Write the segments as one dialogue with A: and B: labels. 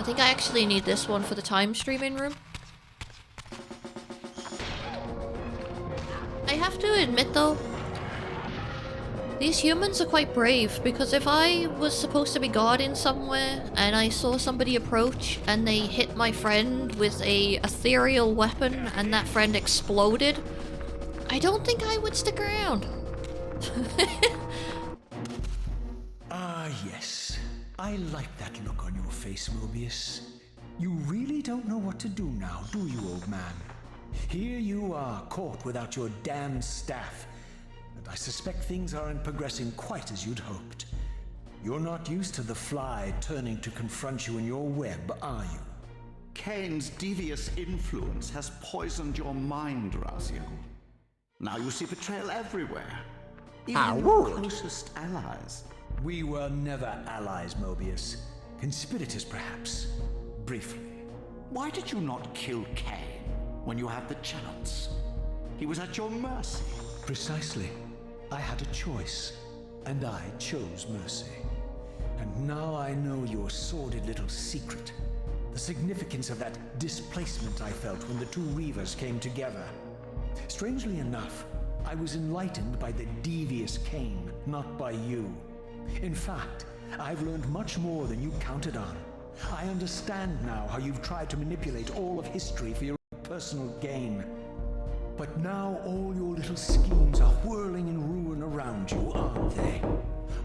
A: think I actually need this one for the time streaming room. I have to admit though, these humans are quite brave, because if I was supposed to be guarding somewhere and I saw somebody approach and they hit my friend with a ethereal weapon and that friend exploded, I don't think I would stick around.
B: Ah, yes. I like that look on your face, Mobius. You really don't know what to do now, do you, old man? Here you are, caught without your damned staff. And I suspect things aren't progressing quite as you'd hoped. You're not used to the fly turning to confront you in your web, are you?
C: Kain's devious influence has poisoned your mind, Raziel. Now you see betrayal everywhere. Even your closest allies.
B: We were never allies, Mobius. Conspirators, perhaps. Briefly.
C: Why did you not kill Kain when you had the chance? He was at your mercy.
B: Precisely. I had a choice, and I chose mercy. And now I know your sordid little secret. The significance of that displacement I felt when the two Reavers came together. Strangely enough, I was enlightened by the devious Kain, not by you. In fact, I've learned much more than you counted on. I understand now how you've tried to manipulate all of history for your personal gain. But now all your little schemes are whirling in ruin around you, aren't they?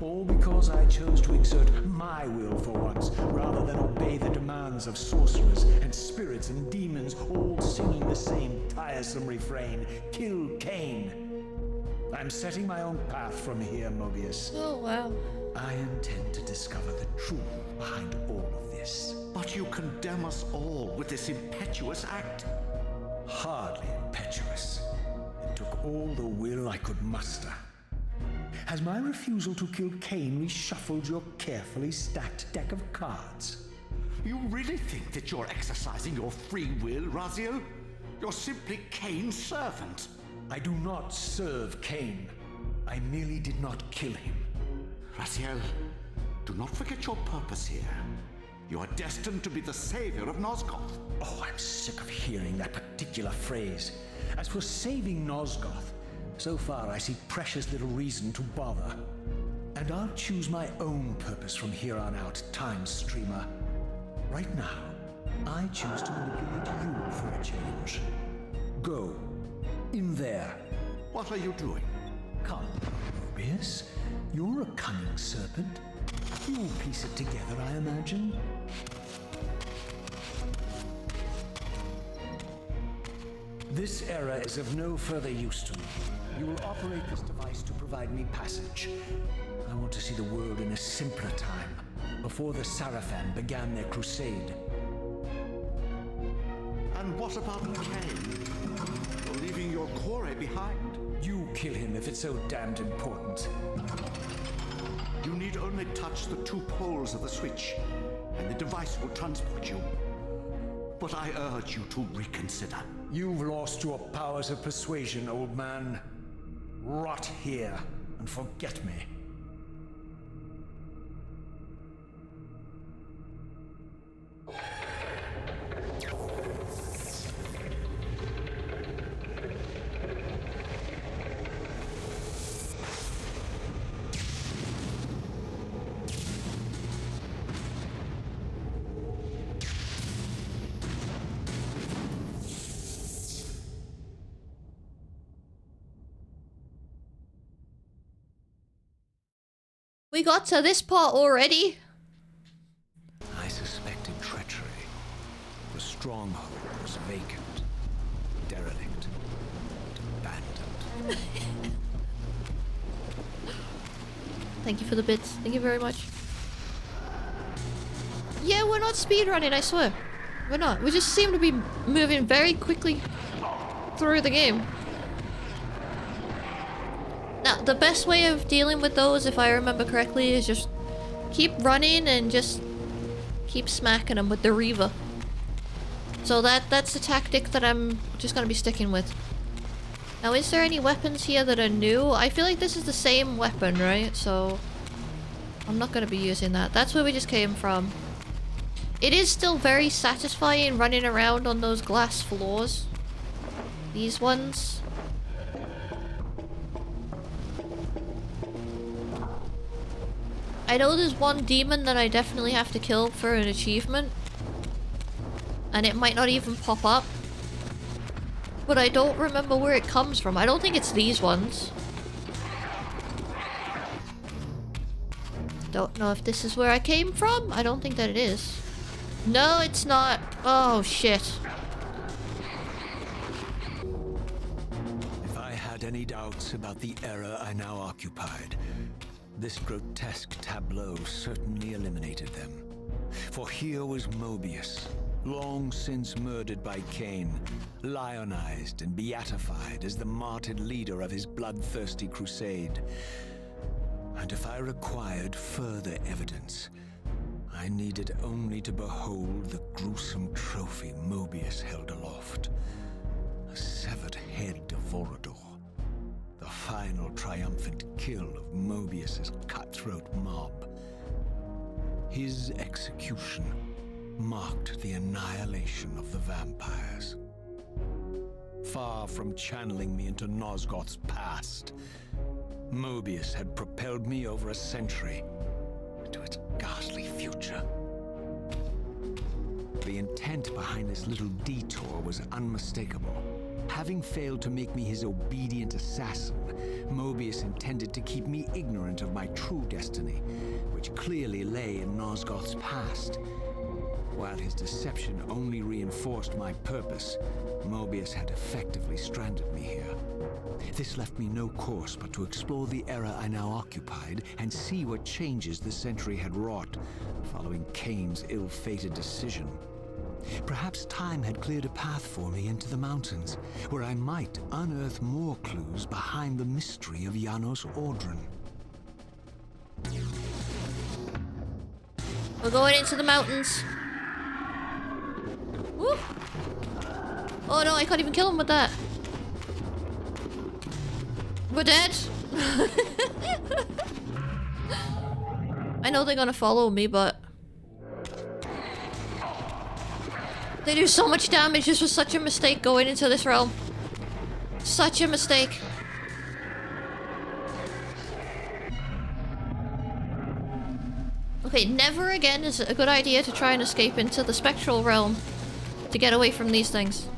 B: All because I chose to exert my will for once, rather than obey the demands of sorcerers and spirits and demons, all singing the same tiresome refrain, "Kill Kain." I'm setting my own path from here, Mobius.
A: Oh, wow.
B: I intend to discover the truth behind all of this.
C: But you condemn us all with this impetuous act.
B: Hardly impetuous. It took all the will I could muster. Has my refusal to kill Kain reshuffled your carefully stacked deck of cards?
C: You really think that you're exercising your free will, Raziel? You're simply Kain's servant.
B: I do not serve Kain. I merely did not kill him.
C: Raziel, do not forget your purpose here. You are destined to be the savior of Nosgoth.
B: Oh, I'm sick of hearing that particular phrase. As for saving Nosgoth, so far I see precious little reason to bother. And I'll choose my own purpose from here on out, Time Streamer. Right now, I choose to manipulate you for a change. Go. In there.
C: What are you doing?
B: Come, Mobius. You're a cunning serpent. You'll piece it together, I imagine. This era is of no further use to me. You will operate this device to provide me passage. I want to see the world in a simpler time, before the Sarafan began their crusade.
C: And what about Kain? You're leaving your core behind.
B: You kill him if it's so damned important.
C: You need only touch the two poles of the switch, and the device will transport you. But I urge you to reconsider.
B: You've lost your powers of persuasion, old man. Rot here and forget me.
A: We got to this part already.
B: I suspected treachery. The stronghold was vacant, derelict, abandoned.
A: Thank you for the bits. Thank you very much. Yeah, we're not speedrunning, I swear. We're not. We just seem to be moving very quickly through the game. Now, the best way of dealing with those, if I remember correctly, is just keep running and just keep smacking them with the Reaver. So that's the tactic that I'm just gonna be sticking with. Now, is there any weapons here that are new? I feel like this is the same weapon, right? So I'm not gonna be using that. That's where we just came from. It is still very satisfying running around on those glass floors. These ones. I know there's one demon that I definitely have to kill for an achievement. And it might not even pop up. But I don't remember where it comes from. I don't think it's these ones. Don't know if this is where I came from. I don't think that it is. No, it's not. Oh, shit.
B: If I had any doubts about the era I now occupied, this grotesque tableau certainly eliminated them. For here was Mobius, long since murdered by Cain, lionized and beatified as the martyred leader of his bloodthirsty crusade. And if I required further evidence, I needed only to behold the gruesome trophy Mobius held aloft. A severed head of Vorador. The final triumphant kill of Mobius's cutthroat mob. His execution marked the annihilation of the vampires. Far from channeling me into Nosgoth's past, Mobius had propelled me over a century into its ghastly future. The intent behind this little detour was unmistakable. Having failed to make me his obedient assassin, Mobius intended to keep me ignorant of my true destiny, which clearly lay in Nosgoth's past. While his deception only reinforced my purpose, Mobius had effectively stranded me here. This left me no course but to explore the era I now occupied and see what changes the century had wrought following Cain's ill-fated decision. Perhaps time had cleared a path for me into the mountains, where I might unearth more clues behind the mystery of Janos Audron.
A: We're going into the mountains. Woo! Oh no, I can't even kill him with that. We're dead. I know they're gonna follow me, but they do so much damage. This was such a mistake going into this realm. Such a mistake. Okay, never again is it a good idea to try and escape into the spectral realm to get away from these things.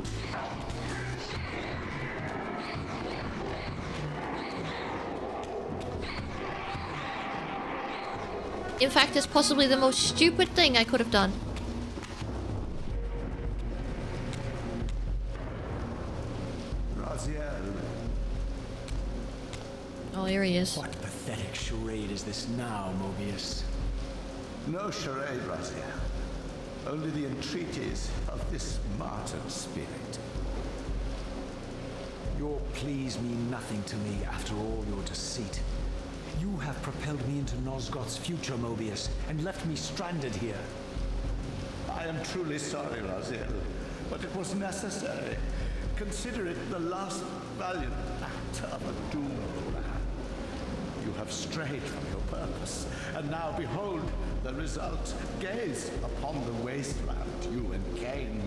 A: In fact, it's possibly the most stupid thing I could have done. Oh, here he is.
B: What pathetic charade is this now, Mobius?
C: No charade, Raziel. Only the entreaties of this martyred spirit.
B: Your pleas mean nothing to me after all your deceit. You have propelled me into Nosgoth's future, Mobius, and left me stranded here.
C: I am truly sorry, Raziel, but it was necessary. Consider it the last valiant act of a doomed man. You have strayed from your purpose, and now behold the result. Gaze upon the wasteland you and Cain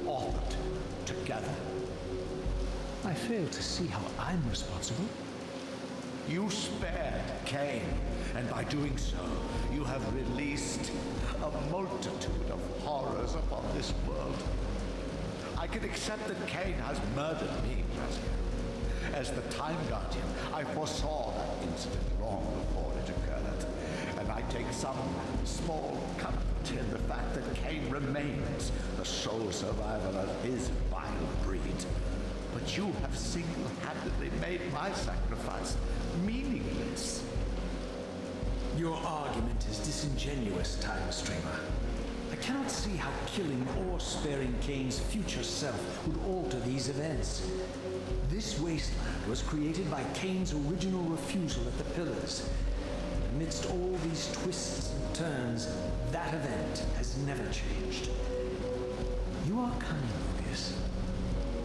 C: authored together.
B: I fail to see how I'm responsible.
C: You spared Cain, and by doing so, you have released a multitude of horrors upon this world. I can accept that Cain has murdered me, Raziel. As the Time Guardian, I foresaw that incident long before it occurred, and I take some small comfort in the fact that Cain remains the sole survivor of his vile breed. But you have single-handedly made my sacrifice meaningless.
B: Your argument is disingenuous, Time Streamer. I cannot see how killing or sparing Cain's future self would alter these events. This wasteland was created by Cain's original refusal at the Pillars. Amidst all these twists and turns, that event has never changed. You are cunning, Mobius.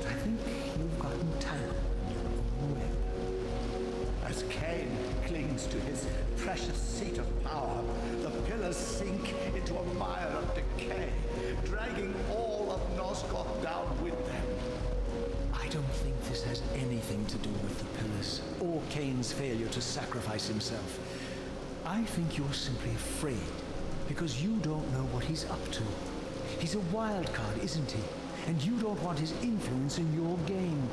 B: I think you've gotten tangled in your own web.
C: As Cain clings to his precious seat of power, the pillars sink into a mire of decay.
B: has anything to do with the pillars, or Cain's failure to sacrifice himself. I think you're simply afraid, because you don't know what he's up to. He's a wild card, isn't he? And you don't want his influence in your game.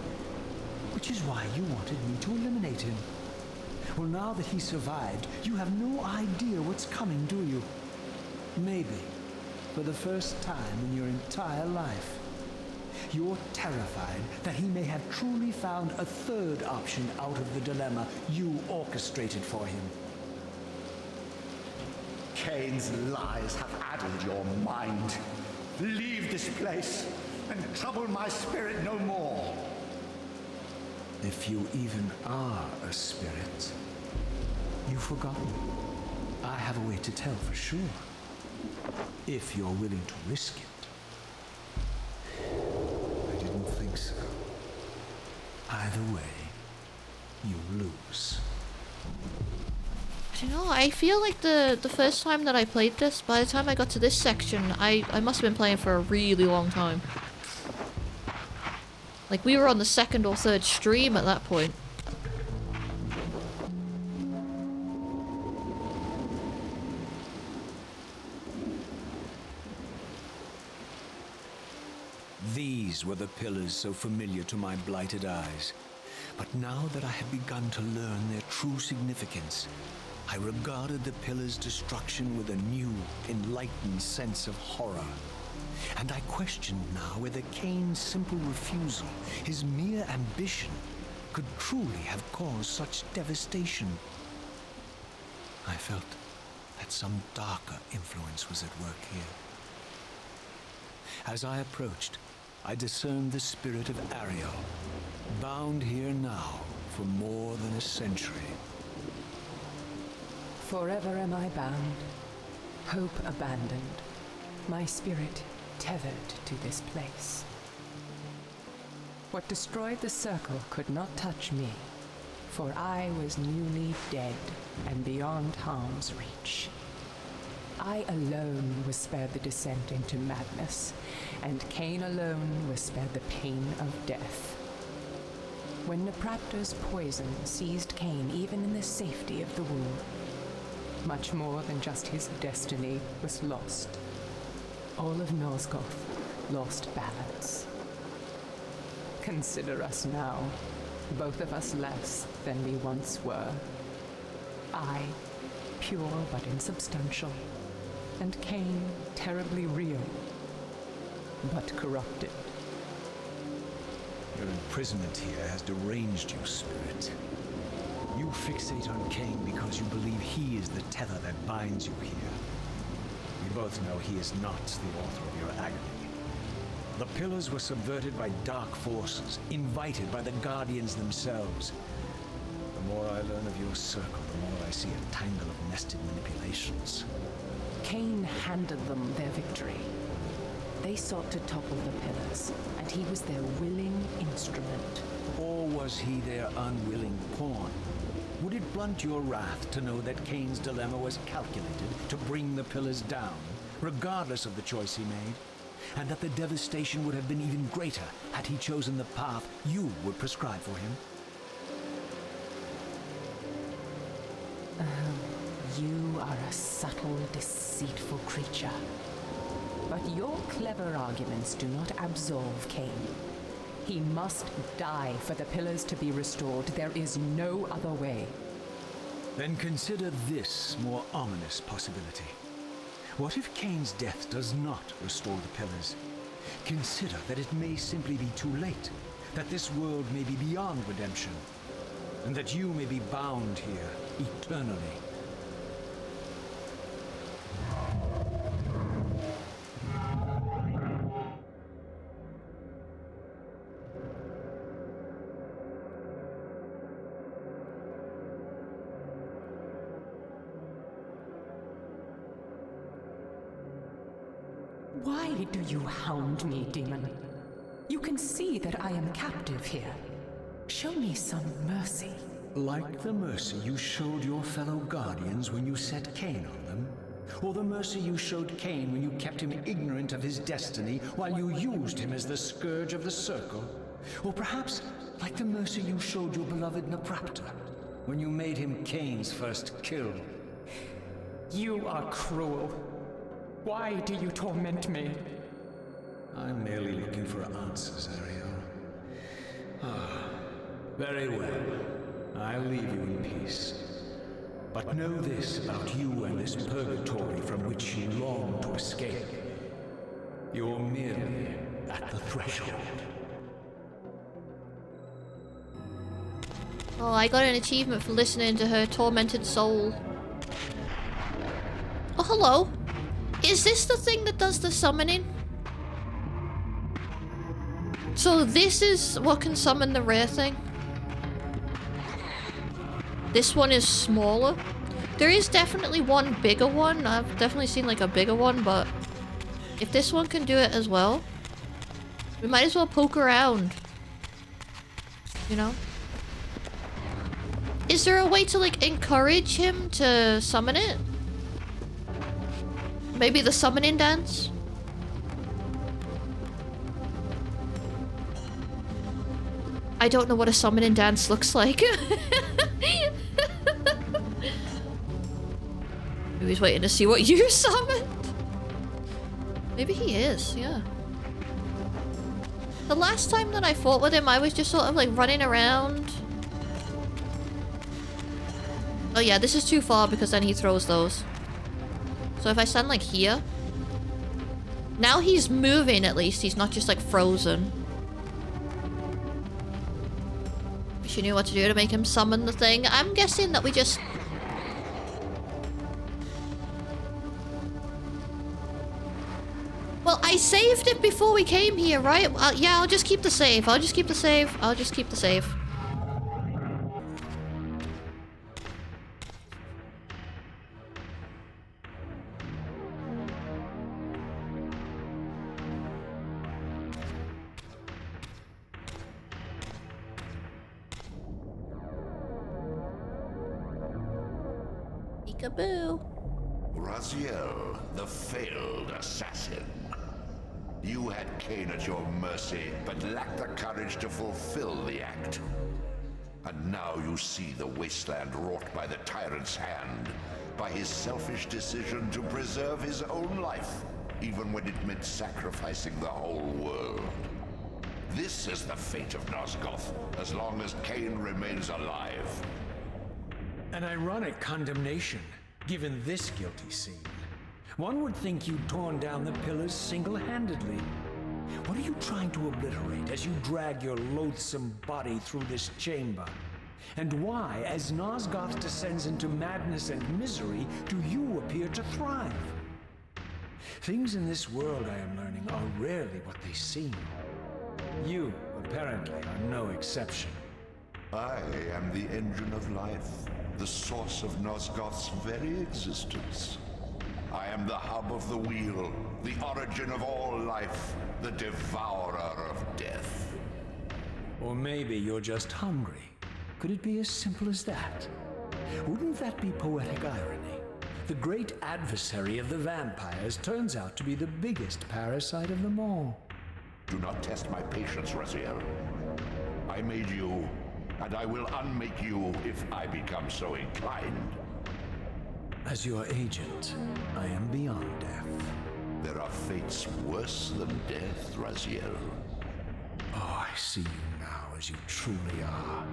B: Which is why you wanted me to eliminate him. Well, now that he survived, you have no idea what's coming, do you? Maybe, for the first time in your entire life, you're terrified that he may have truly found a third option out of the dilemma you orchestrated for him.
C: Cain's lies have addled your mind. Leave this place and trouble my spirit no more.
B: If you even are a spirit, you've forgotten. I have a way to tell for sure. If you're willing to risk it. I didn't think so. Either way, you lose.
A: I don't know, I feel like the first time that I played this, by the time I got to this section, I must have been playing for a really long time. Like, we were on the second or third stream at that point.
B: These were the pillars so familiar to my blighted eyes. But now that I had begun to learn their true significance, I regarded the pillars' destruction with a new, enlightened sense of horror. And I questioned now whether Cain's simple refusal, his mere ambition, could truly have caused such devastation. I felt that some darker influence was at work here. As I approached, I discerned the spirit of Ariel, bound here now for more than a century.
D: Forever am I bound, hope abandoned, my spirit tethered to this place. What destroyed the circle could not touch me, for I was newly dead and beyond harm's reach. I alone was spared the descent into madness, and Cain alone was spared the pain of death. When Nephra's poison seized Cain even in the safety of the womb, much more than just his destiny was lost. All of Nosgoth lost balance. Consider us now, both of us less than we once were. I, pure but insubstantial, and Cain, terribly real, but corrupted.
B: Your imprisonment here has deranged you, spirit. You fixate on Cain because you believe he is the tether that binds you here. We both know he is not the author of your agony. The pillars were subverted by dark forces, invited by the Guardians themselves. The more I learn of your circle, the more I see a tangle of nested manipulations.
D: Cain handed them their victory. They sought to topple the pillars, and he was their willing instrument.
B: Or was he their unwilling pawn? Would it blunt your wrath to know that Cain's dilemma was calculated to bring the pillars down, regardless of the choice he made? And that the devastation would have been even greater had he chosen the path you would prescribe for him?
D: You are a subtle, deceitful creature. But your clever arguments do not absolve Cain. He must die for the pillars to be restored. There is no other way.
B: Then consider this more ominous possibility. What if Cain's death does not restore the pillars? Consider that it may simply be too late, that this world may be beyond redemption, and that you may be bound here eternally.
D: Why do you hound me, demon? You can see that I am captive here. Show me some mercy.
B: Like the mercy you showed your fellow Guardians when you set Cain on them? Or the mercy you showed Cain when you kept him ignorant of his destiny while you used him as the scourge of the circle? Or perhaps like the mercy you showed your beloved Nephora when you made him Cain's first kill.
D: You are cruel. Why do you torment me?
B: I'm merely looking for answers, Ariel. Ah, very well. I'll leave you in peace. But know this about you and this purgatory from which you long to escape. You're merely at the threshold.
A: Oh, I got an achievement for listening to her tormented soul. Oh, hello. Is this the thing that does the summoning? So this is what can summon the rare thing? This one is smaller. There is definitely one bigger one. I've definitely seen like a bigger one, but if this one can do it as well, we might as well poke around. You know? Is there a way to like encourage him to summon it? Maybe the summoning dance? I don't know what a summoning dance looks like. Maybe he's waiting to see what you summoned. Maybe he is, yeah. The last time that I fought with him, I was just sort of like running around. Oh yeah, this is too far because then he throws those. So if I stand like here. Now he's moving at least, he's not just like frozen. She knew what to do to make him summon the thing. I'm guessing that we just... Well, I saved it before we came here, right? Yeah, I'll just keep the save. I'll just keep the save. I'll just keep the save. Peekaboo.
C: Raziel, the failed assassin. You had Cain at your mercy, but lacked the courage to fulfill the act. And now you see the wasteland wrought by the tyrant's hand, by his selfish decision to preserve his own life, even when it meant sacrificing the whole world. This is the fate of Nosgoth, as long as Cain remains alive.
B: An ironic condemnation, given this guilty scene. One would think you'd torn down the pillars single-handedly. What are you trying to obliterate as you drag your loathsome body through this chamber? And why, as Nosgoth descends into madness and misery, do you appear to thrive? Things in this world, I am learning, are rarely what they seem. You, apparently, are no exception.
C: I am the engine of life, the source of Nosgoth's very existence. I am the hub of the wheel, the origin of all life, the devourer of death.
B: Or maybe you're just hungry. Could it be as simple as that? Wouldn't that be poetic irony? The great adversary of the vampires turns out to be the biggest parasite of them all.
C: Do not test my patience, Raziel. I made you, and I will unmake you if I become so inclined.
B: As your agent, I am beyond death.
C: There are fates worse than death, Raziel.
B: Oh, I see you now as you truly are.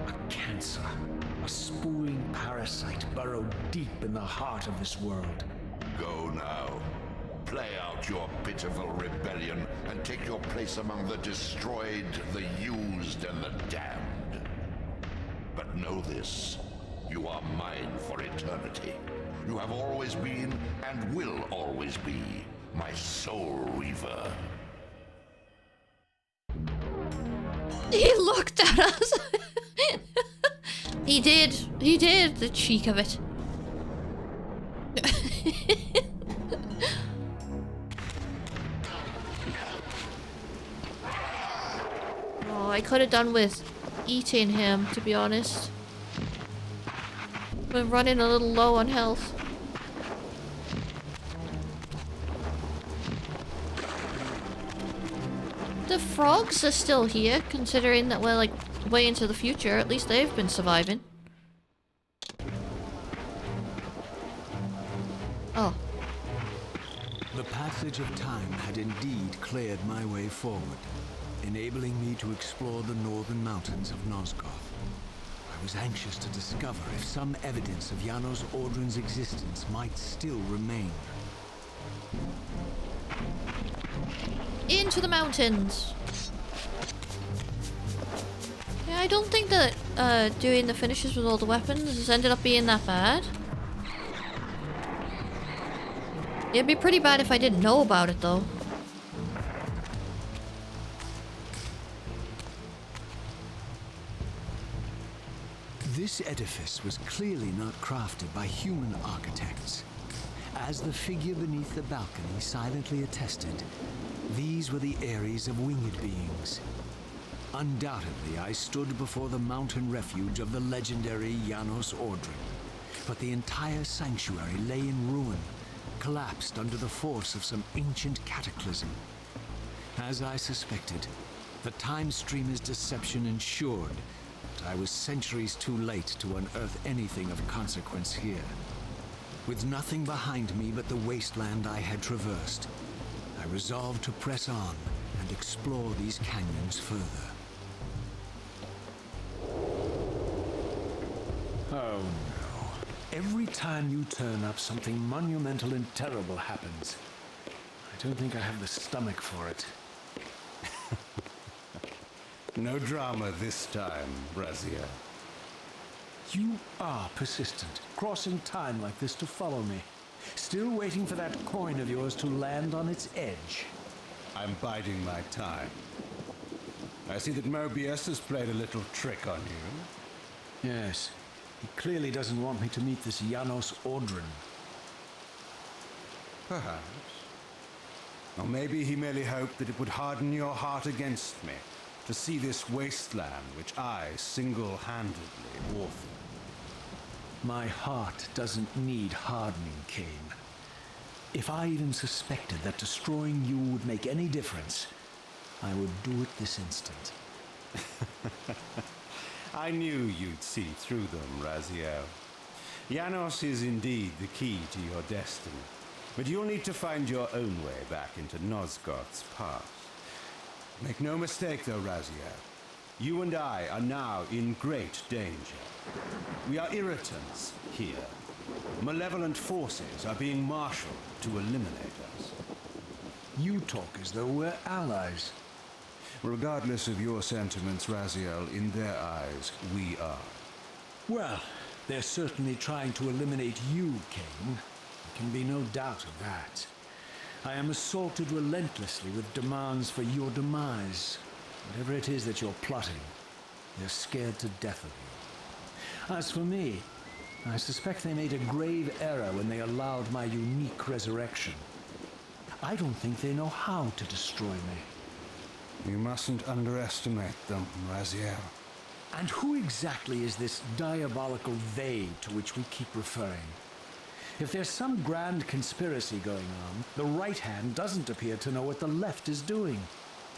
B: A cancer, a spooling parasite burrowed deep in the heart of this world.
C: Go now. Play out your pitiful rebellion and take your place among the destroyed, the used, and the damned. But know this. You are mine for eternity. You have always been, and will always be, my soul Reaver.
A: He looked at us. He did. He did. The cheek of it. Oh, I could have done with eating him, to be honest. We're running a little low on health. The frogs are still here, considering that we're like way into the future. At least they've been surviving. Oh.
B: The passage of time had indeed cleared my way forward, enabling me to explore the northern mountains of Nosgoth. I was anxious to discover if some evidence of Janos Audron's existence might still remain.
A: Into the mountains! Yeah, I don't think that doing the finishes with all the weapons has ended up being that bad. It'd be pretty bad if I didn't know about it, though.
B: This edifice was clearly not crafted by human architects. As the figure beneath the balcony silently attested, these were the Ares of winged beings. Undoubtedly, I stood before the mountain refuge of the legendary Janos Audron, but the entire sanctuary lay in ruin, collapsed under the force of some ancient cataclysm. As I suspected, the time streamer's deception ensured that I was centuries too late to unearth anything of consequence here. With nothing behind me but the wasteland I had traversed, I resolved to press on and explore these canyons further. Oh no. Every time you turn up, something monumental and terrible happens. I don't think I have the stomach for it.
C: No drama this time, Brazier.
B: You are persistent, crossing time like this to follow me. Still waiting for that coin of yours to land on its edge.
C: I'm biding my time. I see that Mobius has played a little trick on you.
B: Yes, he clearly doesn't want me to meet this Janos Audron.
C: Perhaps. Or maybe he merely hoped that it would harden your heart against me, to see this wasteland which I single-handedly authored.
B: My heart doesn't need hardening, Cain. If I even suspected that destroying you would make any difference, I would do it this instant.
C: I knew you'd see through them, Raziel. Janos is indeed the key to your destiny, but you'll need to find your own way back into Nosgoth's past. Make no mistake, though, Raziel. You and I are now in great danger. We are irritants here. Malevolent forces are being marshaled to eliminate us.
B: You talk as though we're allies.
C: Regardless of your sentiments, Raziel, in their eyes, we are.
B: Well, they're certainly trying to eliminate you, Cain. There can be no doubt of that. I am assaulted relentlessly with demands for your demise. Whatever it is that you're plotting, they're scared to death of you. As for me, I suspect they made a grave error when they allowed my unique resurrection. I don't think they know how to destroy me.
C: You mustn't underestimate them, Raziel.
B: And who exactly is this diabolical they to which we keep referring? If there's some grand conspiracy going on, the right hand doesn't appear to know what the left is doing.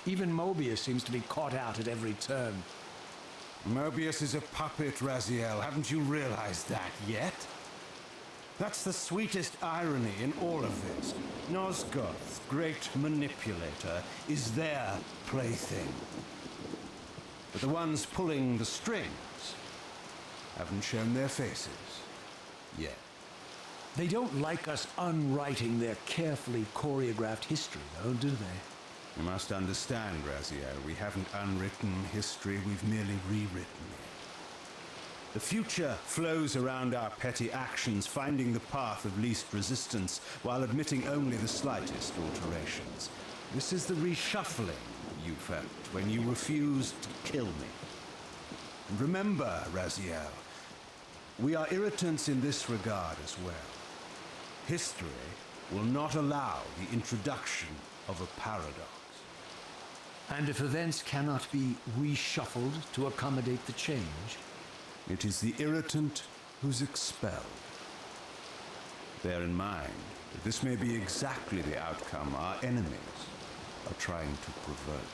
B: Even Mobius seems to be caught out at every turn.
C: Mobius is a puppet, Raziel. Haven't you realized that yet? That's the sweetest irony in all of this. Nosgoth, great manipulator, is their plaything. But the ones pulling the strings haven't shown their faces yet.
B: They don't like us unwriting their carefully choreographed history, though, do they?
C: You must understand, Raziel, we haven't unwritten history, we've merely rewritten it. The future flows around our petty actions, finding the path of least resistance, while admitting only the slightest alterations. This is the reshuffling you felt when you refused to kill me. And remember, Raziel, we are irritants in this regard as well. History will not allow the introduction of a paradox.
B: And if events cannot be reshuffled to accommodate the change?
C: It is the irritant who's expelled. Bear in mind that this may be exactly the outcome our enemies are trying to provoke.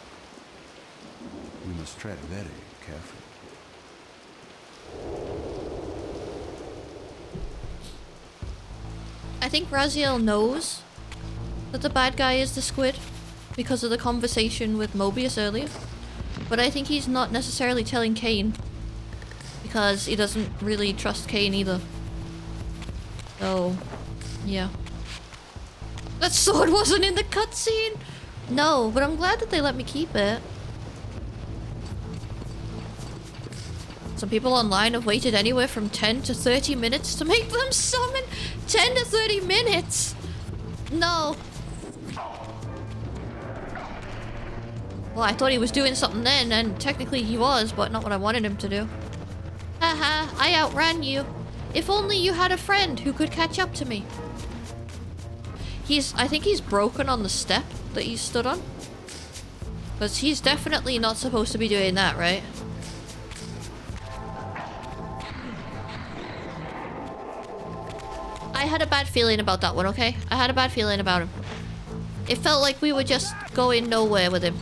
C: We must tread very carefully.
A: I think Raziel knows that the bad guy is the squid because of the conversation with Mobius earlier. But I think he's not necessarily telling Kane because he doesn't really trust Kane either. So, yeah. That sword wasn't in the cutscene! No, but I'm glad that they let me keep it. Some people online have waited anywhere from 10 to 30 minutes to make them summon. 10 to 30 minutes! No. Well, I thought he was doing something then, and technically he was, but not what I wanted him to do. Haha, I outran you. If only you had a friend who could catch up to me. I think he's broken on the step that he stood on. Because he's definitely not supposed to be doing that, right? I had a bad feeling about that one, okay? I had a bad feeling about him. It felt like we were just going nowhere with him.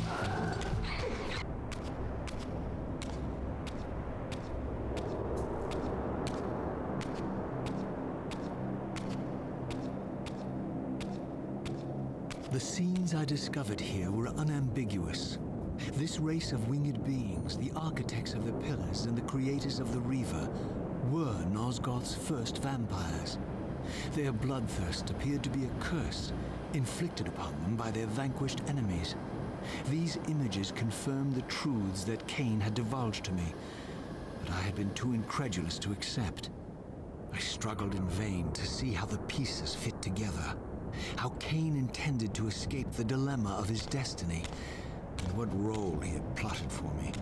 B: The scenes I discovered here were unambiguous. This race of winged beings, the architects of the pillars and the creators of the Reaver, were Nosgoth's first vampires. Their bloodthirst appeared to be a curse, inflicted upon them by their vanquished enemies. These images confirmed the truths that Kane had divulged to me, but I had been too incredulous to accept. I struggled in vain to see how the pieces fit together, how Kane intended to escape the dilemma of his destiny, and what role he had plotted for me,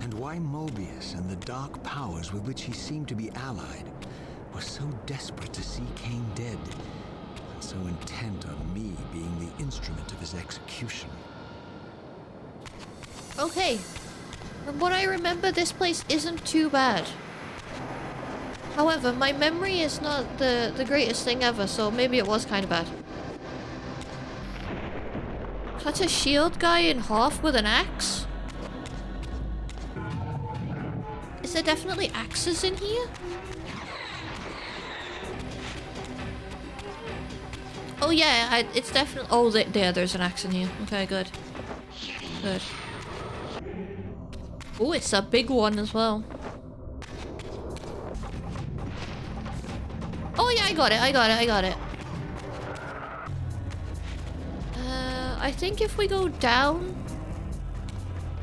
B: and why Mobius and the dark powers with which he seemed to be allied were so desperate to see Kane dead, and so intent on me being the instrument of his execution.
A: Okay. From what I remember, this place isn't too bad. However, my memory is not the greatest thing ever, so maybe it was kind of bad. Cut a shield guy in half with an axe? Is there definitely axes in here? Oh yeah, it's definitely... Oh, there's an axe in here. Okay, good. Good. Oh, it's a big one as well. Oh yeah, I got it. I think if we go down,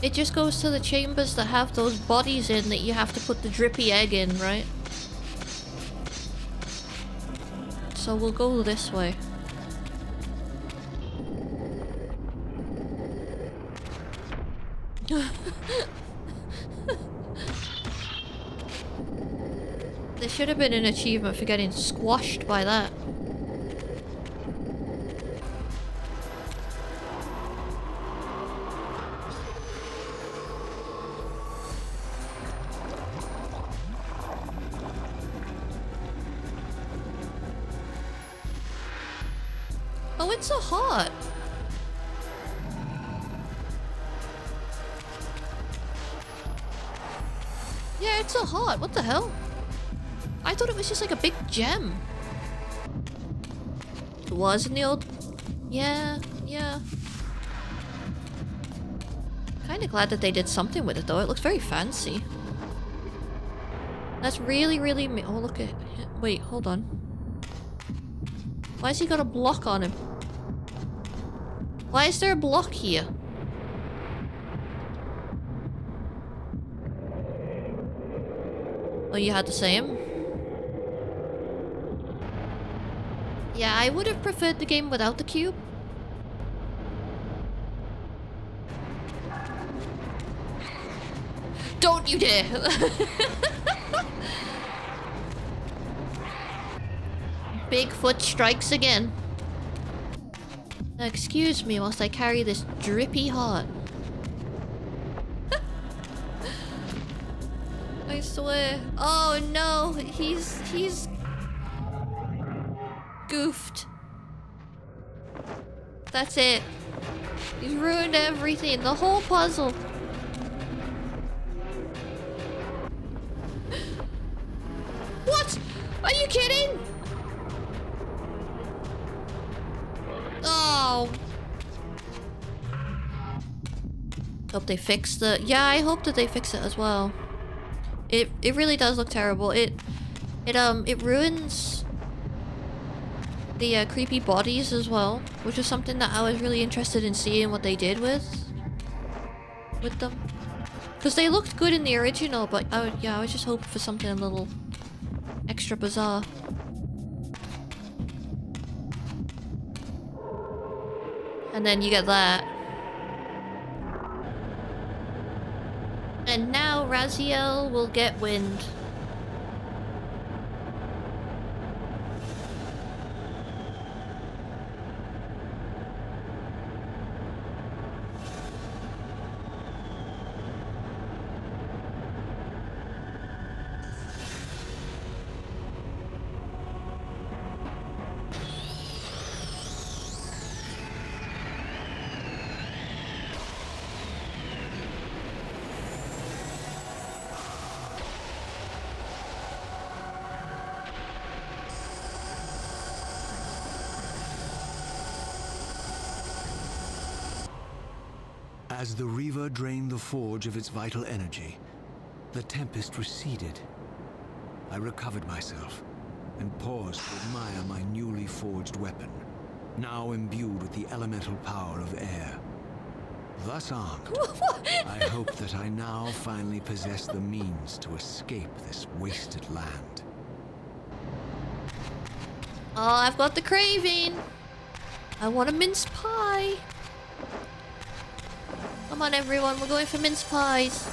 A: it just goes to the chambers that have those bodies in that you have to put the drippy egg in, right? So we'll go this way. There should have been an achievement for getting squashed by that. Oh, it's so hot. Yeah, it's so hot. What the hell? I thought it was just like a big gem. It was in the old... Yeah. Kinda glad that they did something with it though. It looks very fancy. That's really... Oh, look at... Wait, hold on. Why has he got a block on him? Why is there a block here? Oh, you had the same? Yeah, I would have preferred the game without the cube. Don't you dare! Bigfoot strikes again. Now, excuse me whilst I carry this drippy heart. I swear. Oh no, he's goofed. That's it. He's ruined everything. The whole puzzle. kidding? Oh. Hope they fix the... Yeah, I hope that they fix it as well. It really does look terrible. It ruins the creepy bodies as well, which is something that I was really interested in seeing what they did with them. Because they looked good in the original, but I was just hoping for something a little extra bizarre. And then you get that. And now Raziel will get wind.
B: As the Reaver drained the forge of its vital energy, the tempest receded. I recovered myself and paused to admire my newly forged weapon, now imbued with the elemental power of air. Thus armed, I hope that I now finally possess the means to escape this wasted land.
A: Oh, I've got the craving. I want a mince pie. Come on, everyone, we're going for mince pies.